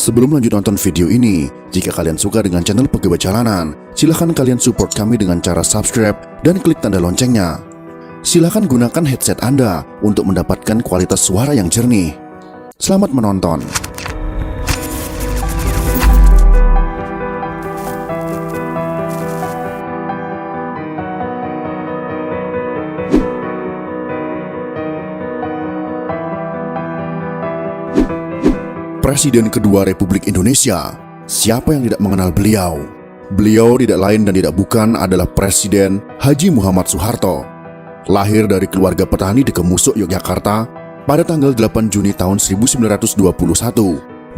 Sebelum lanjut nonton video ini, jika kalian suka dengan channel Pegawai Jalanan, silahkan kalian support kami dengan cara subscribe dan klik tanda loncengnya. Silahkan gunakan headset Anda untuk mendapatkan kualitas suara yang jernih. Selamat menonton. Presiden kedua Republik Indonesia, siapa yang tidak mengenal beliau? Beliau tidak lain dan tidak bukan adalah Presiden Haji Muhammad Soeharto. Lahir dari keluarga petani di Kemusuk, Yogyakarta pada tanggal 8 Juni tahun 1921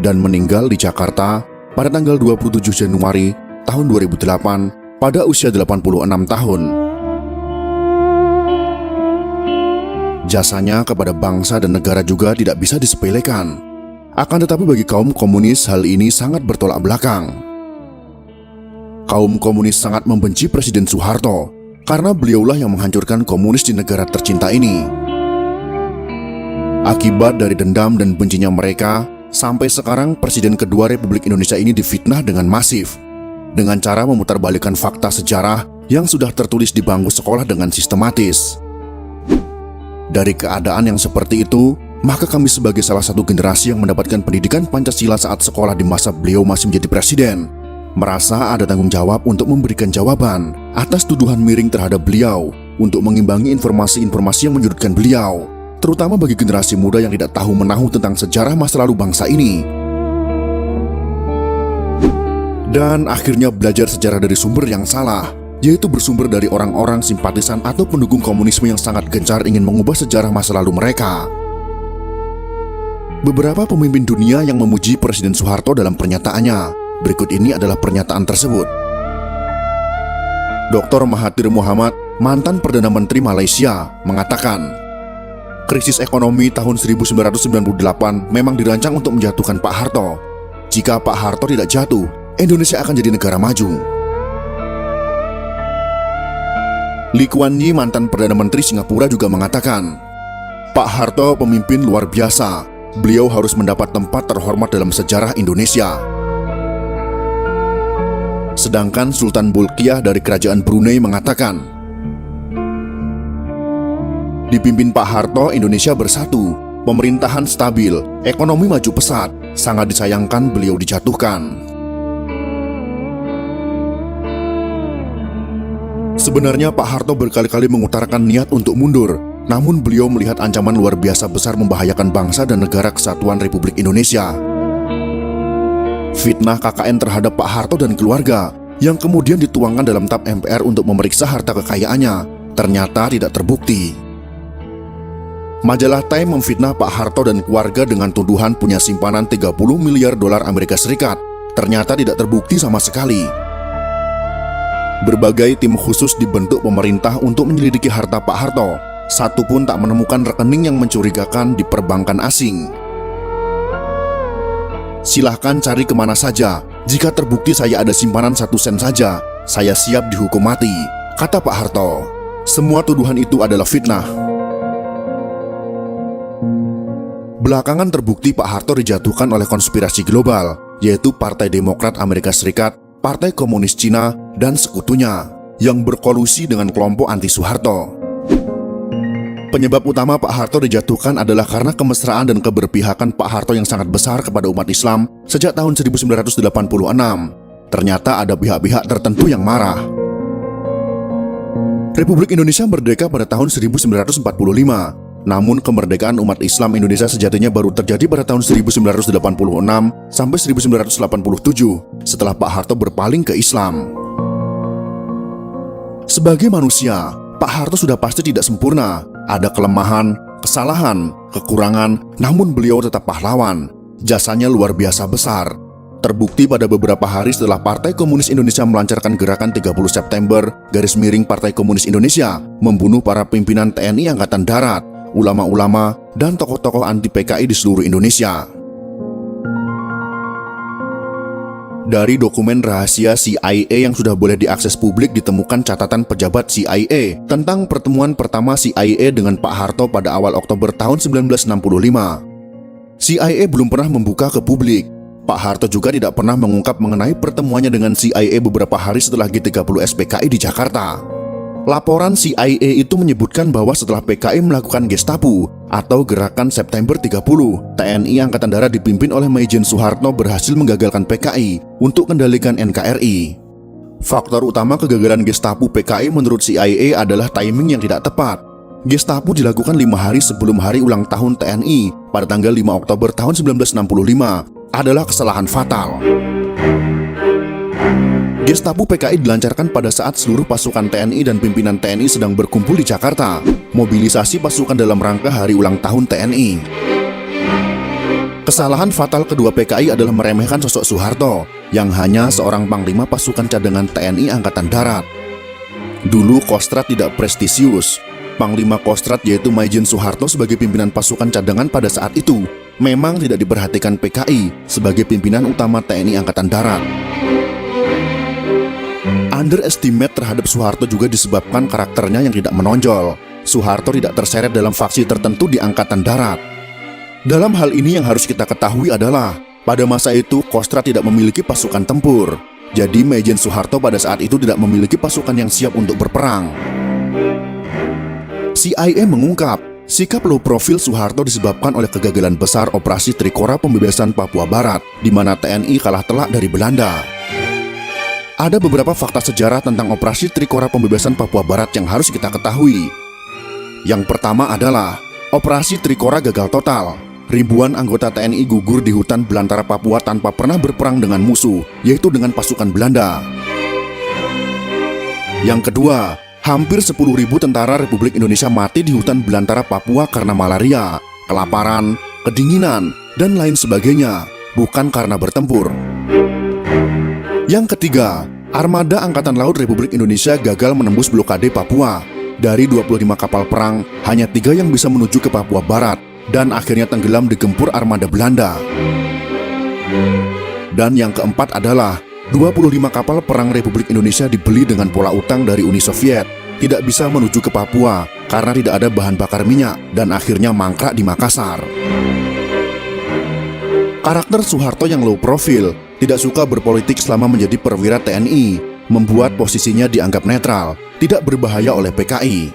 dan meninggal di Jakarta pada tanggal 27 Januari tahun 2008 pada usia 86 tahun. Jasanya kepada bangsa dan negara juga tidak bisa disepelekan. Akan tetapi bagi kaum komunis hal ini sangat bertolak belakang. Kaum komunis sangat membenci Presiden Soeharto karena beliaulah yang menghancurkan komunis di negara tercinta ini. Akibat dari dendam dan bencinya mereka, sampai sekarang Presiden kedua Republik Indonesia ini difitnah dengan masif, dengan cara memutarbalikkan fakta sejarah yang sudah tertulis di bangku sekolah dengan sistematis. Dari keadaan yang seperti itu, maka kami sebagai salah satu generasi yang mendapatkan pendidikan Pancasila saat sekolah di masa beliau masih menjadi presiden, merasa ada tanggung jawab untuk memberikan jawaban atas tuduhan miring terhadap beliau untuk mengimbangi informasi-informasi yang menyudutkan beliau, terutama bagi generasi muda yang tidak tahu menahu tentang sejarah masa lalu bangsa ini. Dan akhirnya belajar sejarah dari sumber yang salah, yaitu bersumber dari orang-orang simpatisan atau pendukung komunisme yang sangat gencar ingin mengubah sejarah masa lalu mereka. Beberapa pemimpin dunia yang memuji Presiden Soeharto dalam pernyataannya. Berikut ini adalah pernyataan tersebut. Dr. Mahathir Mohamad, mantan Perdana Menteri Malaysia, mengatakan, krisis ekonomi tahun 1998 memang dirancang untuk menjatuhkan Pak Harto. Jika Pak Harto tidak jatuh, Indonesia akan jadi negara maju. Lee Kuan Yew, mantan Perdana Menteri Singapura, juga mengatakan, Pak Harto pemimpin luar biasa. Beliau harus mendapat tempat terhormat dalam sejarah Indonesia. Sedangkan Sultan Bolkiah dari Kerajaan Brunei mengatakan, dipimpin Pak Harto, Indonesia bersatu, pemerintahan stabil, ekonomi maju pesat, sangat disayangkan beliau dijatuhkan. Sebenarnya Pak Harto berkali-kali mengutarakan niat untuk mundur, namun beliau melihat ancaman luar biasa besar membahayakan bangsa dan negara kesatuan Republik Indonesia. Fitnah KKN terhadap Pak Harto dan keluarga yang kemudian dituangkan dalam TAP MPR untuk memeriksa harta kekayaannya ternyata tidak terbukti. Majalah Time memfitnah Pak Harto dan keluarga dengan tuduhan punya simpanan 30 miliar dolar Amerika Serikat. Ternyata tidak terbukti sama sekali. Berbagai tim khusus dibentuk pemerintah untuk menyelidiki harta Pak Harto. Satu pun tak menemukan rekening yang mencurigakan di perbankan asing. Silahkan cari kemana saja. Jika terbukti saya ada simpanan 1 sen saja, saya siap dihukum mati, kata Pak Harto. Semua tuduhan itu adalah fitnah. Belakangan terbukti Pak Harto dijatuhkan oleh konspirasi global, yaitu Partai Demokrat Amerika Serikat, Partai Komunis Cina, dan sekutunya, yang berkolusi dengan kelompok anti-Soeharto. Penyebab utama Pak Harto dijatuhkan adalah karena kemesraan dan keberpihakan Pak Harto yang sangat besar kepada umat Islam sejak tahun 1986. Ternyata ada pihak-pihak tertentu yang marah. Republik Indonesia merdeka pada tahun 1945. Namun kemerdekaan umat Islam Indonesia sejatinya baru terjadi pada tahun 1986 sampai 1987 setelah Pak Harto berpaling ke Islam. Sebagai manusia, Pak Harto sudah pasti tidak sempurna. Ada kelemahan, kesalahan, kekurangan, namun beliau tetap pahlawan. Jasanya luar biasa besar. Terbukti pada beberapa hari setelah Partai Komunis Indonesia melancarkan gerakan 30 September, Partai Komunis Indonesia, membunuh para pimpinan TNI Angkatan Darat, ulama-ulama, dan tokoh-tokoh anti PKI di seluruh Indonesia. Dari dokumen rahasia CIA yang sudah boleh diakses publik ditemukan catatan pejabat CIA tentang pertemuan pertama CIA dengan Pak Harto pada awal Oktober tahun 1965. CIA belum pernah membuka ke publik. Pak Harto juga tidak pernah mengungkap mengenai pertemuannya dengan CIA beberapa hari setelah G30 SPKI di Jakarta. Laporan CIA itu menyebutkan bahwa setelah PKI melakukan Gestapo atau Gerakan September 30, TNI Angkatan Darat dipimpin oleh Maijen Soeharto berhasil menggagalkan PKI untuk kendalikan NKRI. Faktor utama kegagalan Gestapo PKI menurut CIA adalah timing yang tidak tepat. Gestapo dilakukan 5 hari sebelum hari ulang tahun TNI pada tanggal 5 Oktober tahun 1965 adalah kesalahan fatal. Gestapo PKI dilancarkan pada saat seluruh pasukan TNI dan pimpinan TNI sedang berkumpul di Jakarta, mobilisasi pasukan dalam rangka hari ulang tahun TNI. Kesalahan fatal kedua PKI adalah meremehkan sosok Soeharto, yang hanya seorang panglima pasukan cadangan TNI Angkatan Darat. Dulu Kostrad tidak prestisius. Panglima Kostrad yaitu Maijen Soeharto sebagai pimpinan pasukan cadangan pada saat itu memang tidak diperhatikan PKI sebagai pimpinan utama TNI Angkatan Darat. Underestimate terhadap Soeharto juga disebabkan karakternya yang tidak menonjol. Soeharto tidak terseret dalam faksi tertentu di Angkatan Darat. Dalam hal ini yang harus kita ketahui adalah, pada masa itu Kostrad tidak memiliki pasukan tempur. Jadi Maijen Soeharto pada saat itu tidak memiliki pasukan yang siap untuk berperang. CIA mengungkap, sikap low profil Soeharto disebabkan oleh kegagalan besar operasi Trikora pembebasan Papua Barat, di mana TNI kalah telak dari Belanda. Ada beberapa fakta sejarah tentang operasi Trikora pembebasan Papua Barat yang harus kita ketahui. Yang pertama adalah, operasi Trikora gagal total. Ribuan anggota TNI gugur di hutan belantara Papua tanpa pernah berperang dengan musuh, yaitu dengan pasukan Belanda. Yang kedua, hampir 10.000 tentara Republik Indonesia mati di hutan belantara Papua karena malaria, kelaparan, kedinginan, dan lain sebagainya, bukan karena bertempur. Yang ketiga, armada Angkatan Laut Republik Indonesia gagal menembus blokade Papua. Dari 25 kapal perang, hanya 3 yang bisa menuju ke Papua Barat, dan akhirnya tenggelam di gempur armada Belanda. Dan yang keempat adalah, 25 kapal perang Republik Indonesia dibeli dengan pola utang dari Uni Soviet, tidak bisa menuju ke Papua karena tidak ada bahan bakar minyak, dan akhirnya mangkrak di Makassar. Karakter Soeharto yang low profil, tidak suka berpolitik selama menjadi perwira TNI, membuat posisinya dianggap netral, tidak berbahaya oleh PKI.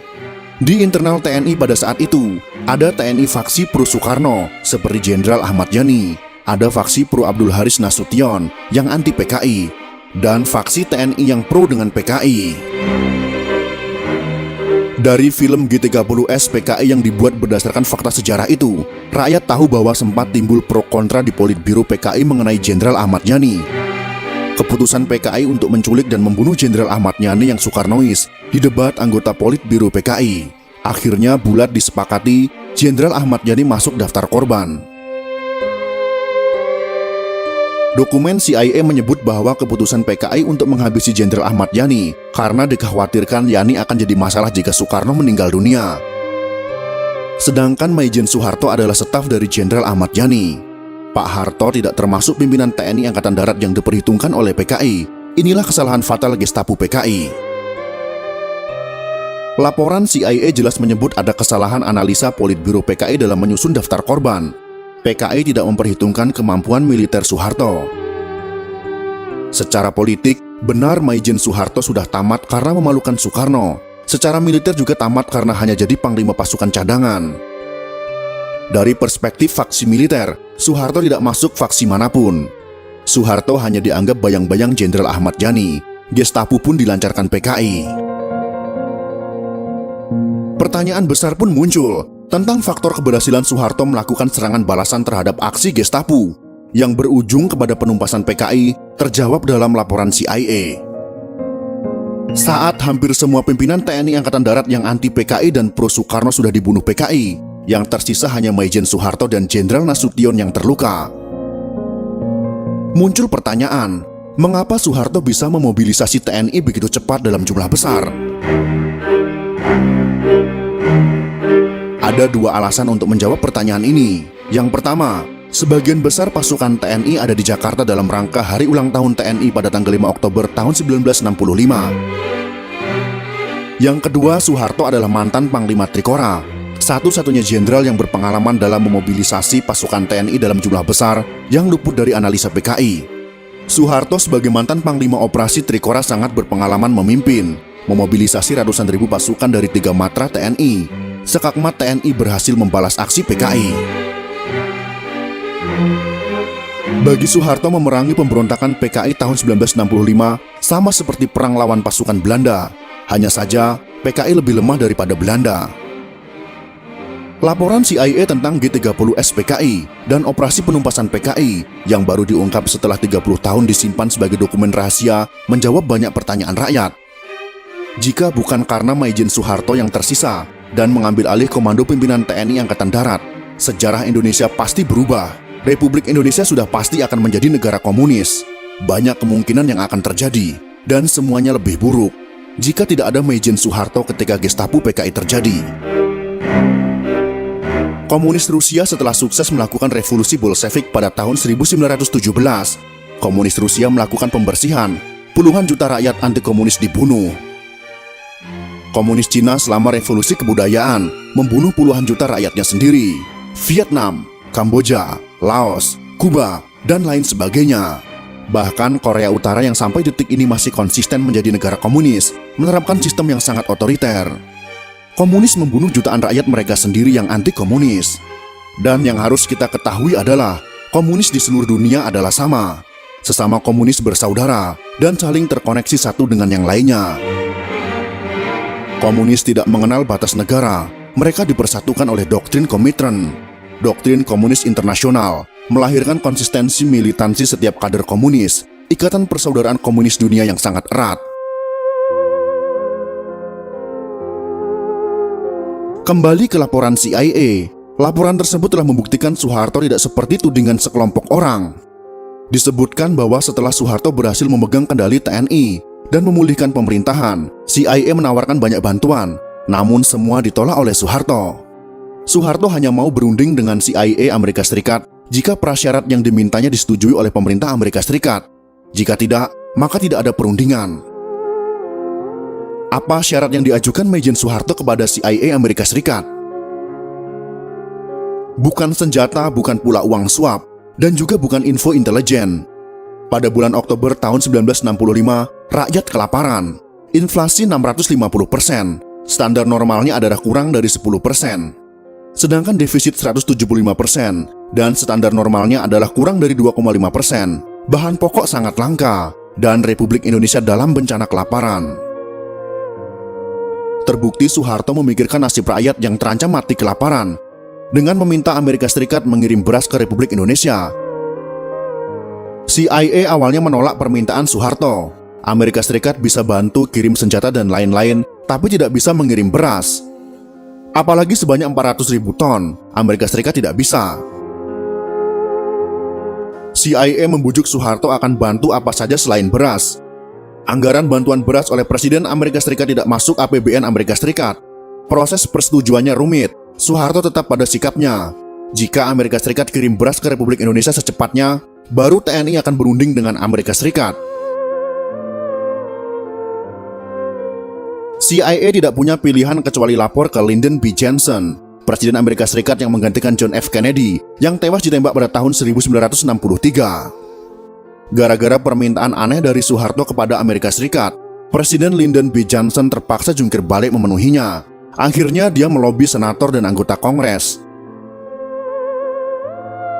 Di internal TNI pada saat itu, ada TNI faksi pro Soekarno, seperti Jenderal Ahmad Yani, ada faksi pro Abdul Haris Nasution yang anti PKI, dan faksi TNI yang pro dengan PKI. Dari film G30S PKI yang dibuat berdasarkan fakta sejarah itu, rakyat tahu bahwa sempat timbul pro kontra di Politbiro PKI mengenai Jenderal Ahmad Yani. Keputusan PKI untuk menculik dan membunuh Jenderal Ahmad Yani yang Soekarnois didebat anggota Politbiro PKI. Akhirnya bulat disepakati Jenderal Ahmad Yani masuk daftar korban. Dokumen CIA menyebut bahwa keputusan PKI untuk menghabisi Jenderal Ahmad Yani karena dikhawatirkan Yani akan jadi masalah jika Soekarno meninggal dunia. Sedangkan Maijen Soeharto adalah staf dari Jenderal Ahmad Yani. Pak Harto tidak termasuk pimpinan TNI Angkatan Darat yang diperhitungkan oleh PKI. Inilah kesalahan fatal Gestapo PKI. Laporan CIA jelas menyebut ada kesalahan analisa Politbiro PKI dalam menyusun daftar korban. PKI tidak memperhitungkan kemampuan militer Soeharto. Secara politik, benar Maijen Soeharto sudah tamat karena memalukan Soekarno. Secara militer juga tamat karena hanya jadi panglima pasukan cadangan. Dari perspektif faksi militer, Soeharto tidak masuk faksi manapun. Soeharto hanya dianggap bayang-bayang Jenderal Ahmad Yani. Gestapo pun dilancarkan PKI. Pertanyaan besar pun muncul tentang faktor keberhasilan Soeharto melakukan serangan balasan terhadap aksi Gestapo yang berujung kepada penumpasan PKI terjawab dalam laporan CIA. Saat hampir semua pimpinan TNI Angkatan Darat yang anti PKI dan pro Soekarno sudah dibunuh PKI, yang tersisa hanya Maijen Soeharto dan Jenderal Nasution yang terluka. Muncul pertanyaan, mengapa Soeharto bisa memobilisasi TNI begitu cepat dalam jumlah besar? Ada dua alasan untuk menjawab pertanyaan ini. Yang pertama, sebagian besar pasukan TNI ada di Jakarta dalam rangka hari ulang tahun TNI pada tanggal 5 Oktober tahun 1965. Yang kedua, Soeharto adalah mantan Panglima Trikora. satu-satunya jenderal yang berpengalaman dalam memobilisasi pasukan TNI dalam jumlah besar yang luput dari analisa PKI. Soeharto sebagai mantan Panglima Operasi Trikora sangat berpengalaman memimpin, memobilisasi ratusan ribu pasukan dari 3 matra TNI. Sekakmat TNI berhasil membalas aksi PKI. Bagi Soeharto, memerangi pemberontakan PKI tahun 1965 sama seperti perang lawan pasukan Belanda. Hanya saja, PKI lebih lemah daripada Belanda. Laporan CIA tentang G30S PKI dan operasi penumpasan PKI yang baru diungkap setelah 30 tahun disimpan sebagai dokumen rahasia menjawab banyak pertanyaan rakyat. Jika bukan karena Maijen Soeharto yang tersisa dan mengambil alih komando pimpinan TNI Angkatan Darat, sejarah Indonesia pasti berubah. Republik Indonesia sudah pasti akan menjadi negara komunis. Banyak kemungkinan yang akan terjadi, dan semuanya lebih buruk jika tidak ada Maijen Soeharto ketika Gestapo PKI terjadi. Komunis Rusia setelah sukses melakukan revolusi Bolshevik pada tahun 1917, komunis Rusia melakukan pembersihan, puluhan juta rakyat anti-komunis dibunuh. Komunis Cina selama revolusi kebudayaan membunuh puluhan juta rakyatnya sendiri. Vietnam, Kamboja, Laos, Kuba, dan lain sebagainya. Bahkan Korea Utara yang sampai detik ini masih konsisten menjadi negara komunis, menerapkan sistem yang sangat otoriter. Komunis membunuh jutaan rakyat mereka sendiri yang anti-komunis. Dan yang harus kita ketahui adalah, komunis di seluruh dunia adalah sama. Sesama komunis bersaudara dan saling terkoneksi satu dengan yang lainnya. Komunis tidak mengenal batas negara. Mereka dipersatukan oleh doktrin Komintern. Doktrin komunis internasional melahirkan konsistensi militansi setiap kader komunis, ikatan persaudaraan komunis dunia yang sangat erat. Kembali ke laporan CIA, laporan tersebut telah membuktikan Soeharto tidak seperti tudingan sekelompok orang. Disebutkan bahwa setelah Soeharto berhasil memegang kendali TNI dan memulihkan pemerintahan, CIA menawarkan banyak bantuan, namun semua ditolak oleh Soeharto. Soeharto hanya mau berunding dengan CIA Amerika Serikat jika prasyarat yang dimintanya disetujui oleh pemerintah Amerika Serikat. Jika tidak, maka tidak ada perundingan. Apa syarat yang diajukan Maijen Soeharto kepada CIA Amerika Serikat? Bukan senjata, bukan pula uang suap, dan juga bukan info intelijen. Pada bulan Oktober tahun 1965, rakyat kelaparan. Inflasi 650%, standar normalnya adalah kurang dari 10%. Sedangkan defisit 175%, dan standar normalnya adalah kurang dari 2,5%. Bahan pokok sangat langka, dan Republik Indonesia dalam bencana kelaparan. Terbukti Soeharto memikirkan nasib rakyat yang terancam mati kelaparan dengan meminta Amerika Serikat mengirim beras ke Republik Indonesia. CIA awalnya menolak permintaan Soeharto. Amerika Serikat bisa bantu kirim senjata dan lain-lain, tapi tidak bisa mengirim beras. Apalagi sebanyak 400.000 ton, Amerika Serikat tidak bisa. CIA membujuk Soeharto akan bantu apa saja selain beras. Anggaran bantuan beras oleh Presiden Amerika Serikat tidak masuk APBN Amerika Serikat. Proses persetujuannya rumit. Soeharto tetap pada sikapnya. Jika Amerika Serikat kirim beras ke Republik Indonesia secepatnya, baru TNI akan berunding dengan Amerika Serikat. CIA tidak punya pilihan kecuali lapor ke Lyndon B. Johnson, Presiden Amerika Serikat yang menggantikan John F. Kennedy, yang tewas ditembak pada tahun 1963. Gara-gara permintaan aneh dari Soeharto kepada Amerika Serikat, Presiden Lyndon B. Johnson terpaksa jungkir balik memenuhinya. Akhirnya dia melobi senator dan anggota Kongres.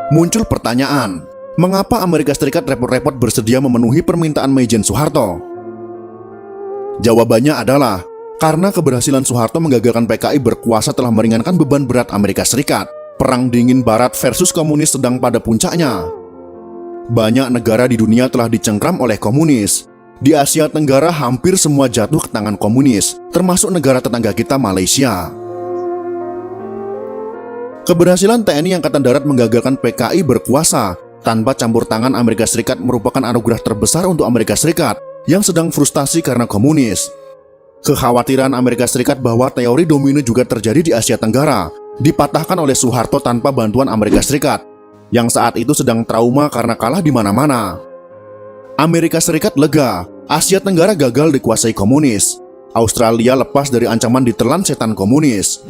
Muncul pertanyaan, mengapa Amerika Serikat repot-repot bersedia memenuhi permintaan Maijen Soeharto? Jawabannya adalah, karena keberhasilan Soeharto menggagalkan PKI berkuasa telah meringankan beban berat Amerika Serikat. Perang dingin Barat versus komunis sedang pada puncaknya. Banyak negara di dunia telah dicengkram oleh komunis. Di Asia Tenggara hampir semua jatuh ke tangan komunis, termasuk negara tetangga kita Malaysia. Keberhasilan TNI Angkatan Darat menggagalkan PKI berkuasa tanpa campur tangan Amerika Serikat merupakan anugerah terbesar untuk Amerika Serikat yang sedang frustasi karena komunis. Kekhawatiran Amerika Serikat bahwa teori domino juga terjadi di Asia Tenggara dipatahkan oleh Soeharto tanpa bantuan Amerika Serikat, yang saat itu sedang trauma karena kalah di mana-mana. Amerika Serikat lega, Asia Tenggara gagal dikuasai komunis. Australia lepas dari ancaman ditelan setan komunis.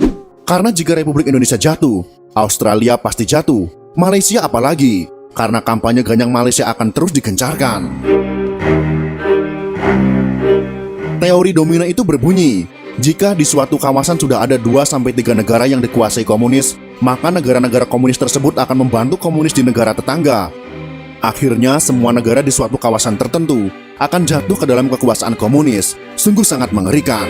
Karena jika Republik Indonesia jatuh, Australia pasti jatuh, Malaysia apalagi, karena kampanye ganyang Malaysia akan terus digencarkan. Teori domino itu berbunyi, jika di suatu kawasan sudah ada 2-3 negara yang dikuasai komunis, maka negara-negara komunis tersebut akan membantu komunis di negara tetangga. Akhirnya semua negara di suatu kawasan tertentu akan jatuh ke dalam kekuasaan komunis. Sungguh sangat mengerikan.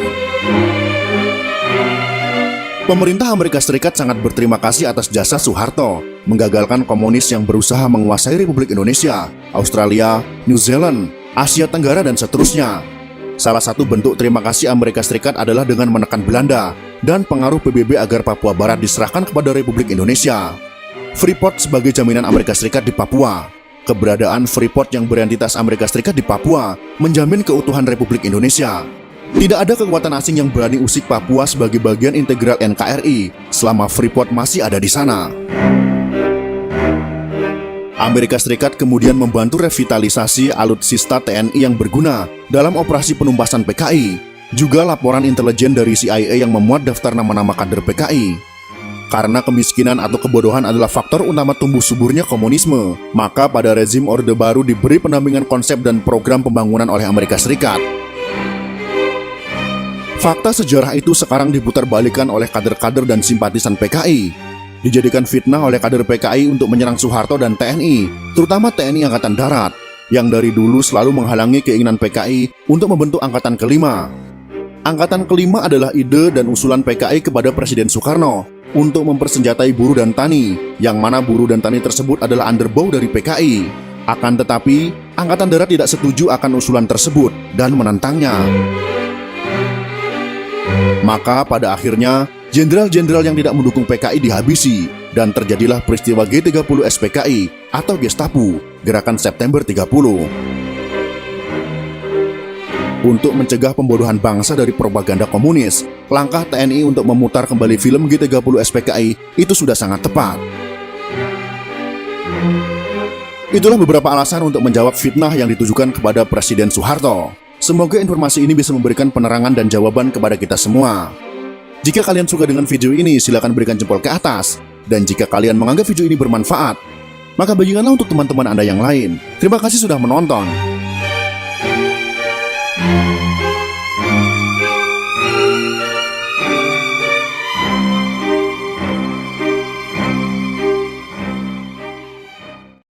Pemerintah Amerika Serikat sangat berterima kasih atas jasa Soeharto menggagalkan komunis yang berusaha menguasai Republik Indonesia, Australia, New Zealand, Asia Tenggara, dan seterusnya. Salah satu bentuk terima kasih Amerika Serikat adalah dengan menekan Belanda dan pengaruh PBB agar Papua Barat diserahkan kepada Republik Indonesia. Freeport sebagai jaminan Amerika Serikat di Papua. Keberadaan Freeport yang berentitas Amerika Serikat di Papua menjamin keutuhan Republik Indonesia. Tidak ada kekuatan asing yang berani usik Papua sebagai bagian integral NKRI selama Freeport masih ada di sana. Amerika Serikat kemudian membantu revitalisasi alutsista TNI yang berguna dalam operasi penumpasan PKI, juga laporan intelijen dari CIA yang memuat daftar nama-nama kader PKI. Karena kemiskinan atau kebodohan adalah faktor utama tumbuh suburnya komunisme, maka pada rezim Orde Baru diberi pendampingan konsep dan program pembangunan oleh Amerika Serikat. Fakta sejarah itu sekarang diputarbalikkan oleh kader-kader dan simpatisan PKI. Dijadikan fitnah oleh kader PKI untuk menyerang Soeharto dan TNI, terutama TNI Angkatan Darat, yang dari dulu selalu menghalangi keinginan PKI untuk membentuk Angkatan Kelima. Angkatan Kelima adalah ide dan usulan PKI kepada Presiden Soekarno untuk mempersenjatai buruh dan tani, yang mana buruh dan tani tersebut adalah underbow dari PKI. Akan tetapi, Angkatan Darat tidak setuju akan usulan tersebut dan menentangnya. Maka pada akhirnya, jenderal-jenderal yang tidak mendukung PKI dihabisi, dan terjadilah peristiwa G30 SPKI atau Gestapo, Gerakan September 30. Untuk mencegah pembodohan bangsa dari propaganda komunis, langkah TNI untuk memutar kembali film G30 SPKI itu sudah sangat tepat. Itulah beberapa alasan untuk menjawab fitnah yang ditujukan kepada Presiden Soeharto. Semoga informasi ini bisa memberikan penerangan dan jawaban kepada kita semua. Jika kalian suka dengan video ini, silakan berikan jempol ke atas. Dan jika kalian menganggap video ini bermanfaat, maka bagikanlah untuk teman-teman Anda yang lain. Terima kasih sudah menonton.